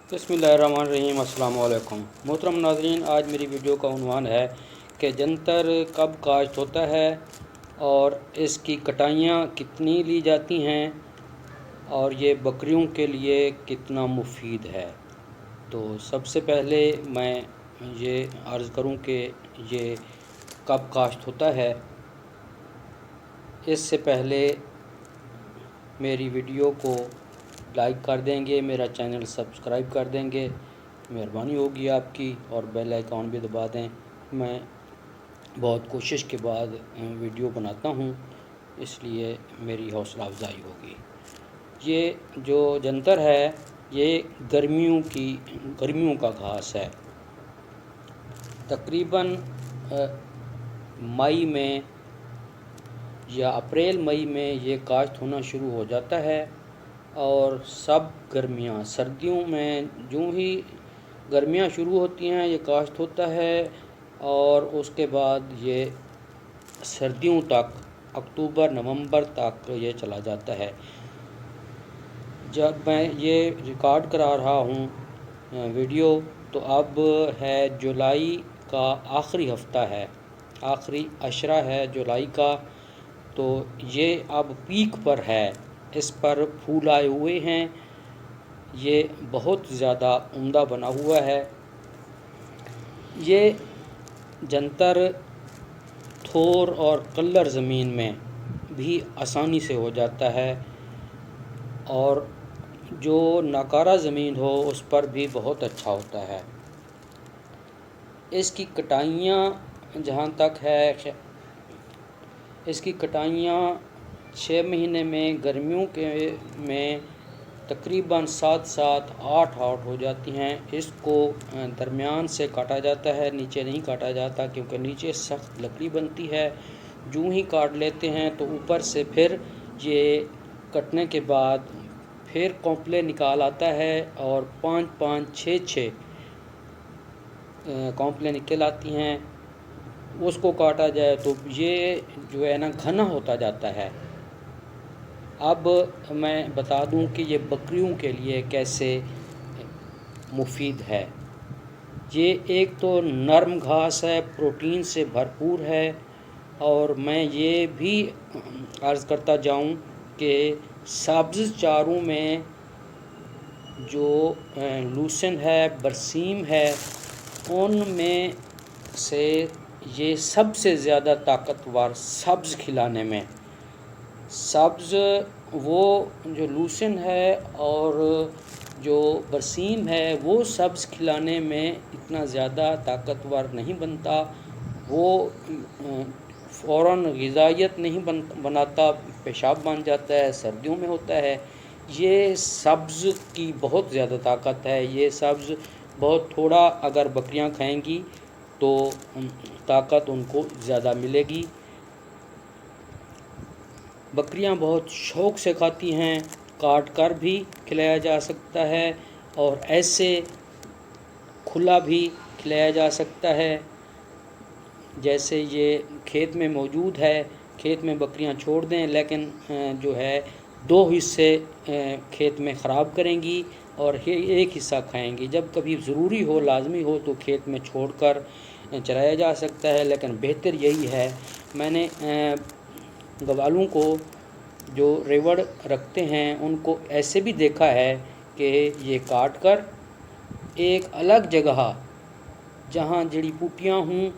बिस्मिल्लाहिर्रहमानिर्रहीम। अस्सलाम वालेकुम मोहतरम नाज़रीन, आज मेरी वीडियो का उन्वान है कि जंतर कब काश्त होता है और इसकी कटाइयाँ कितनी ली जाती हैं और ये बकरियों के लिए कितना मुफीद है। तो सबसे पहले मैं ये अर्ज़ करूं कि ये कब काश्त होता है। इससे पहले मेरी वीडियो को लाइक कर देंगे, मेरा चैनल सब्सक्राइब कर देंगे, मेहरबानी होगी आपकी, और बेल आइकॉन भी दबा दें। मैं बहुत कोशिश के बाद वीडियो बनाता हूँ, इसलिए मेरी हौसला अफजाई होगी। ये जो जंतर है ये गर्मियों का घास है। तकरीबन मई में या अप्रैल मई में ये काश्त होना शुरू हो जाता है और सब गर्मियाँ सर्दियों में यूँ ही गर्मियाँ शुरू होती हैं ये काश्त होता है और उसके बाद ये सर्दियों तक अक्टूबर नवंबर तक ये चला जाता है। जब मैं ये रिकॉर्ड करा रहा हूँ वीडियो, तो अब है जुलाई का आखिरी हफ़्ता है, आखिरी अशरा है जुलाई का। तो ये अब पीक पर है, इस पर फूल आए हुए हैं, ये बहुत ज़्यादा उम्दा बना हुआ है। ये जंतर थोर और कल्लर ज़मीन में भी आसानी से हो जाता है और जो नाकारा ज़मीन हो उस पर भी बहुत अच्छा होता है। इसकी कटाइयाँ जहाँ तक है, इसकी कटाइयाँ 6 महीने में गर्मियों के में तकरीबन 7-8 हो जाती हैं। इसको दरमियान से काटा जाता है, नीचे नहीं काटा जाता क्योंकि नीचे सख्त लकड़ी बनती है। यूँ ही काट लेते हैं तो ऊपर से फिर ये कटने के बाद फिर कॉम्पले निकाल आता है और 5-5, 6-6 कॉम्पले निकल आती हैं। उसको काटा जाए तो ये जो है ना घना होता जाता है। अब मैं बता दूं कि ये बकरियों के लिए कैसे मुफीद है। ये एक तो नरम घास है, प्रोटीन से भरपूर है, और मैं ये भी अर्ज़ करता जाऊं कि सब्ज़ चारों में जो लूसेंट है, बरसीम है, उनमें से ये सबसे ज़्यादा ताकतवर सब्ज़ खिलाने में। सब्ज़ वो जो लूसेंट है और जो बरसीम है वो सब्ज़ खिलाने में इतना ज़्यादा ताकतवर नहीं बनता, वो फ़ौरन ग़िज़ाइयत नहीं बनाता, पेशाब बन जाता है, सर्दियों में होता है। ये सब्ज़ की बहुत ज़्यादा ताकत है। ये सब्ज़ बहुत थोड़ा अगर बकरियां खाएंगी तो ताकत उनको ज़्यादा मिलेगी। बकरियां बहुत शौक़ से खाती हैं, काट कर भी खिलाया जा सकता है और ऐसे खुला भी खिलाया जा सकता है। जैसे ये खेत में मौजूद है, खेत में बकरियां छोड़ दें, लेकिन जो है 2 हिस्से खेत में ख़राब करेंगी और एक हिस्सा खाएंगी। जब कभी ज़रूरी हो, लाजमी हो, तो खेत में छोड़कर चराया जा सकता है, लेकिन बेहतर यही है। मैंने गवालों को जो रेवड़ रखते हैं उनको ऐसे भी देखा है कि ये काट कर एक अलग जगह जहाँ जड़ी बूटियाँ हों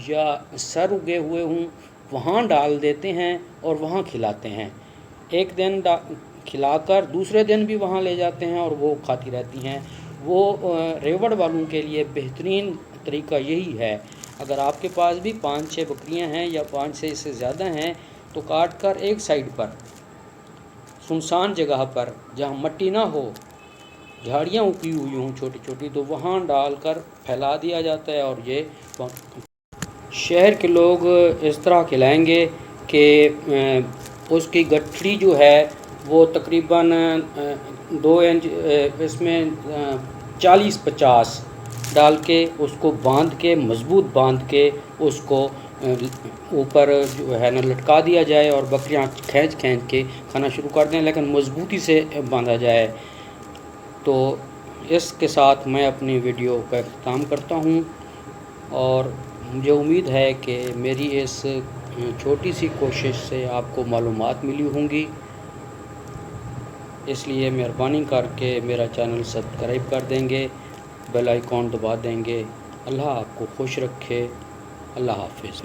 या सर उगे हुए हों वहाँ डाल देते हैं और वहाँ खिलाते हैं। एक दिन खिलाकर दूसरे दिन भी वहाँ ले जाते हैं और वो खाती रहती हैं। वो रेवड़ वालों के लिए बेहतरीन तरीका यही है। अगर आपके पास भी 5-6 बकरियां हैं या 5 से इससे ज़्यादा हैं तो काट कर एक साइड पर सुनसान जगह पर जहाँ मिट्टी ना हो, झाड़ियाँ उगी हुई हों छोटी छोटी, तो वहाँ डालकर फैला दिया जाता है। और ये शहर के लोग इस तरह खिलाएंगे कि उसकी गठड़ी जो है वो तकरीबन 2 इंच इसमें 40-50 डाल के उसको बांध के, मज़बूत बांध के उसको ऊपर जो है ना लटका दिया जाए और बकरियां खींच के खाना शुरू कर दें, लेकिन मज़बूती से बांधा जाए। तो اس کے ساتھ میں اپنی ویڈیو کا اختتام کرتا ہوں، اور مجھے امید ہے کہ میری اس چھوٹی سی کوشش سے آپ کو معلومات ملی ہوں گی، اس لیے مہربانی کر کے میرا چینل سبسکرائب کر دیں گے، بیل آئیکن دبا دیں گے۔ اللہ آپ کو خوش رکھے۔ اللہ حافظ۔